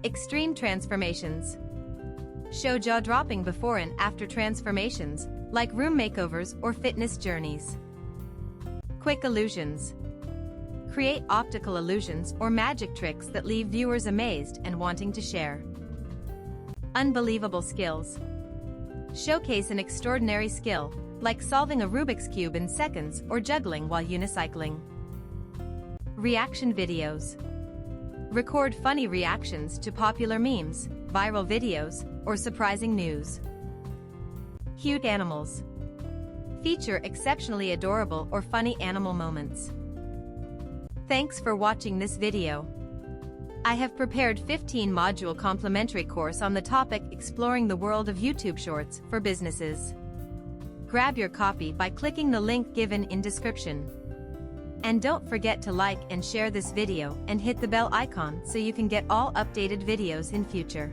Extreme transformations. Show jaw-dropping before and after transformations, like room makeovers or fitness journeys. Quick illusions. Create optical illusions or magic tricks that leave viewers amazed and wanting to share. Unbelievable skills. Showcase an extraordinary skill, like solving a Rubik's Cube in seconds or juggling while unicycling. Reaction videos. Record funny reactions to popular memes, viral videos, or surprising news. Cute animals. Feature exceptionally adorable or funny animal moments. Thanks for watching this video. I have prepared 15-module complimentary course on the topic exploring the world of YouTube Shorts for businesses. Grab your copy by clicking the link given in description. And don't forget to like and share this video and hit the bell icon so you can get all updated videos in future.